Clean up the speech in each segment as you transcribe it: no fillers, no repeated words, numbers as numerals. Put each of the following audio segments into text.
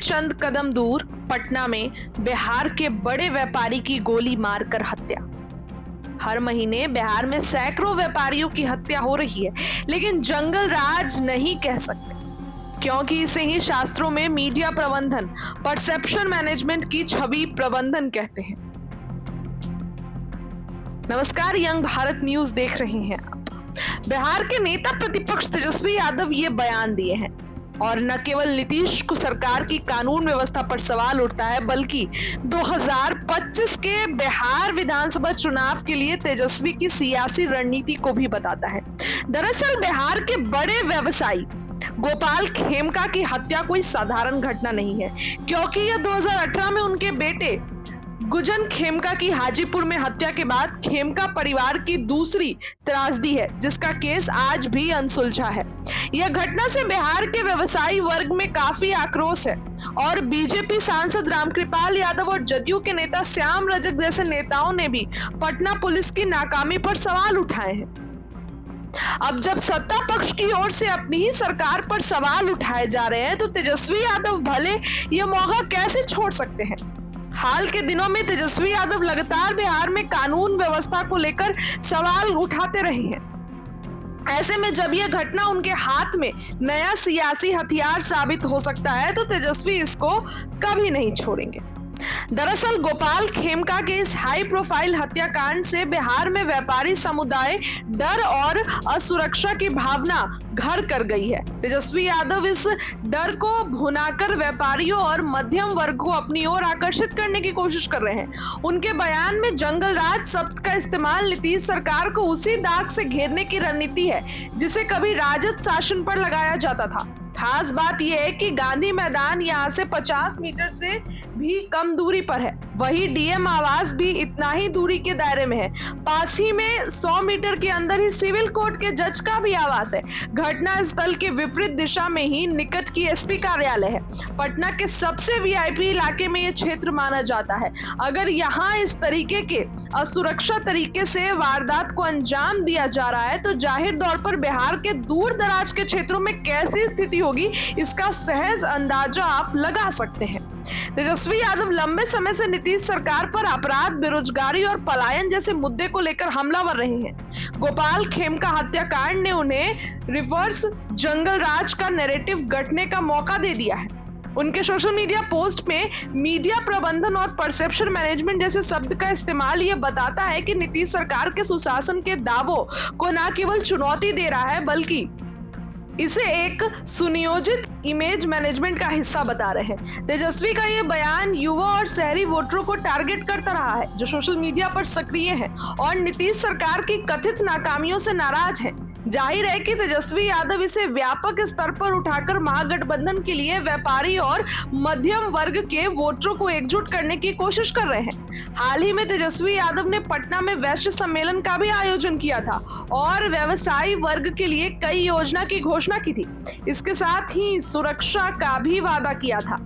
चंद कदम दूर पटना में बिहार के बड़े व्यापारी की गोली मारकर हत्या। हर महीने बिहार में सैकड़ों व्यापारियों की हत्या हो रही है, लेकिन जंगल राज नहीं कह सकते, क्योंकि इसे ही शास्त्रों में मीडिया प्रबंधन, परसेप्शन मैनेजमेंट की छवि प्रबंधन कहते हैं। नमस्कार, यंग भारत न्यूज देख रहे हैं आप। बिहार के नेता प्रतिपक्ष तेजस्वी यादव ये बयान दिए हैं और न केवल नीतीश को सरकार की कानून व्यवस्था पर सवाल उठता है, बल्कि 2025 के बिहार विधानसभा चुनाव के लिए तेजस्वी की सियासी रणनीति को भी बताता है। दरअसल बिहार के बड़े व्यवसायी गोपाल खेमका की हत्या कोई साधारण घटना नहीं है, क्योंकि यह 2018 में उनके बेटे गुजन खेमका की हाजीपुर में हत्या के बाद खेमका परिवार की दूसरी त्रासदी है, जिसका केस आज भी अनसुलझा है। यह घटना से बिहार के व्यवसायी वर्ग में काफी आक्रोश है और बीजेपी सांसद रामकृपाल यादव और जदयू के नेता श्याम रजक जैसे नेताओं ने भी पटना पुलिस की नाकामी पर सवाल उठाए हैं। अब जब सत्ता पक्ष की ओर से अपनी ही सरकार पर सवाल उठाए जा रहे हैं, तो तेजस्वी यादव भले यह मौका कैसे छोड़ सकते हैं। हाल के दिनों में तेजस्वी यादव लगातार बिहार में कानून व्यवस्था को लेकर सवाल उठाते रहे हैं। ऐसे में जब यह घटना उनके हाथ में नया सियासी हथियार साबित हो सकता है, तो तेजस्वी इसको कभी नहीं छोड़ेंगे। दरअसल गोपाल खेमका के इस हाई प्रोफाइल हत्याकांड से बिहार में व्यापारी समुदाय डर और असुरक्षा की भावना घर कर गई है। तेजस्वी यादव इस डर को भुनाकर व्यापारियों और मध्यम वर्ग को अपनी ओर आकर्षित करने की कोशिश कर रहे हैं। उनके बयान में जंगल राज शब्द का इस्तेमाल नीतीश सरकार को उसी दाग से घेरने की रणनीति है जिसे कभी राजद शासन पर लगाया जाता था। खास बात यह है कि गांधी मैदान यहाँ से 50 मीटर से भी कम दूरी पर है। वही डीएम आवास भी इतना ही दूरी के दायरे में है। पास ही में 100 मीटर के अंदर ही सिविल कोर्ट के जज का भी आवास है। घटना स्थल के विपरीत दिशा में ही निकट की एसपी कार्यालय है। पटना के सबसे वीआईपी इलाके में यह क्षेत्र माना जाता है। अगर यहाँ इस तरीके के असुरक्षा तरीके से वारदात को अंजाम दिया जा रहा है, तो जाहिर तौर पर बिहार के दूर दराज के क्षेत्रों में कैसी स्थिति होगी, इसका सहज अंदाजा आप लगा सकते हैं। तेजस्वी यादव लंबे समय से नीतीश सरकार पर अपराध, बेरोजगारी और पलायन जैसे मुद्दे को लेकर हमलावर रहे हैं। गोपाल खेमका हत्याकांड ने उन्हें रिवर्स जंगल राज का नैरेटिव गढ़ने का मौका दे दिया है। उनके सोशल मीडिया पोस्ट में मीडिया प्रबंधन और परसेप्शन मैनेजमेंट जैसे शब्द का इस्तेमाल यह बताता है कि नीतीश सरकार के सुशासन के दावों को न केवल चुनौती दे रहा है, बल्कि इसे एक सुनियोजित इमेज मैनेजमेंट का हिस्सा बता रहे हैं। तेजस्वी का यह बयान युवा और शहरी वोटरों को टारगेट करता रहा है, जो सोशल मीडिया पर सक्रिय हैं और नीतीश सरकार की कथित नाकामियों से नाराज हैं। जाहिर है कि तेजस्वी यादव इसे व्यापक स्तर पर उठाकर महागठबंधन के लिए व्यापारी और मध्यम वर्ग के वोटरों को एकजुट करने की कोशिश कर रहे हैं। हाल ही में तेजस्वी यादव ने पटना में वैश्य सम्मेलन का भी आयोजन किया था और व्यवसायी वर्ग के लिए कई योजना की घोषणा की थी। इसके साथ ही सुरक्षा का भी वादा किया था।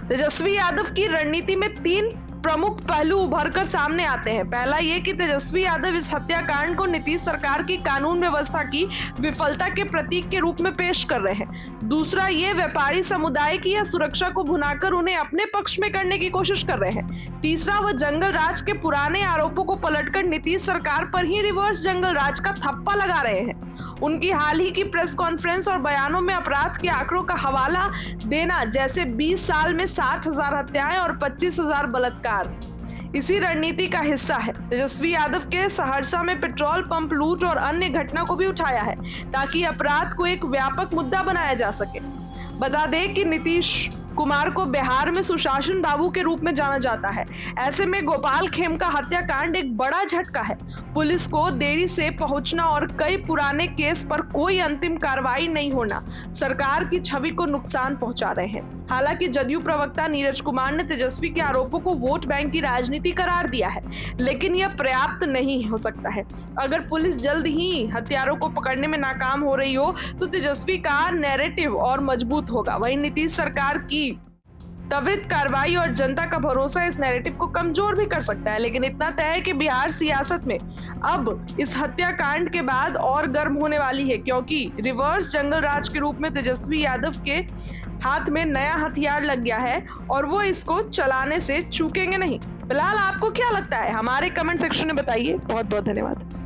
तेजस्वी यादव की रणनीति में 3 प्रमुख पहलू उभर कर सामने आते हैं। पहला ये कि तेजस्वी यादव इस हत्याकांड को नीतीश सरकार की कानून व्यवस्था की विफलता के प्रतीक के रूप में पेश कर रहे हैं। दूसरा, ये व्यापारी समुदाय की यह सुरक्षा को भुनाकर उन्हें अपने पक्ष में करने की कोशिश कर रहे हैं। तीसरा, वह जंगल राज के पुराने आरोपों को पलटकर नीतीश सरकार पर ही रिवर्स जंगल राज का थप्पा लगा रहे हैं। उनकी हाल ही की प्रेस कॉन्फ्रेंस और बयानों में अपराध के आंकड़ों का हवाला देना, जैसे 20 साल में 60,000 हत्याएं और 25,000 बलात्कार, इसी रणनीति का हिस्सा है। तेजस्वी यादव के सहरसा में पेट्रोल पंप लूट और अन्य घटना को भी उठाया है, ताकि अपराध को एक व्यापक मुद्दा बनाया जा सके। बता दें कि नीतीश कुमार को बिहार में सुशासन बाबू के रूप में जाना जाता है। ऐसे में गोपाल खेमका हत्याकांड एक बड़ा झटका है। पुलिस को देरी से पहुंचना और कई पुराने केस पर कोई अंतिम कार्रवाई नहीं होना सरकार की छवि को नुकसान पहुंचा रहे हैं। हालांकि जदयू प्रवक्ता नीरज कुमार ने तेजस्वी के आरोपों को वोट बैंक की राजनीति करार दिया है, लेकिन यह पर्याप्त नहीं हो सकता है। अगर पुलिस जल्द ही हत्यारों को पकड़ने में नाकाम हो रही हो, तो तेजस्वी का नैरेटिव और मजबूत होगा। वहीं नीतीश सरकार की त्वरित कार्रवाई और जनता का भरोसा इस नैरेटिव को कमजोर भी कर सकता है। लेकिन इतना तय है कि बिहार सियासत में अब इस हत्याकांड के बाद और गर्म होने वाली है, क्योंकि रिवर्स जंगल राज के रूप में तेजस्वी यादव के हाथ में नया हथियार लग गया है और वो इसको चलाने से चूकेंगे नहीं। फिलहाल आपको क्या लगता है हमारे कमेंट सेक्शन में बताइए। बहुत बहुत धन्यवाद।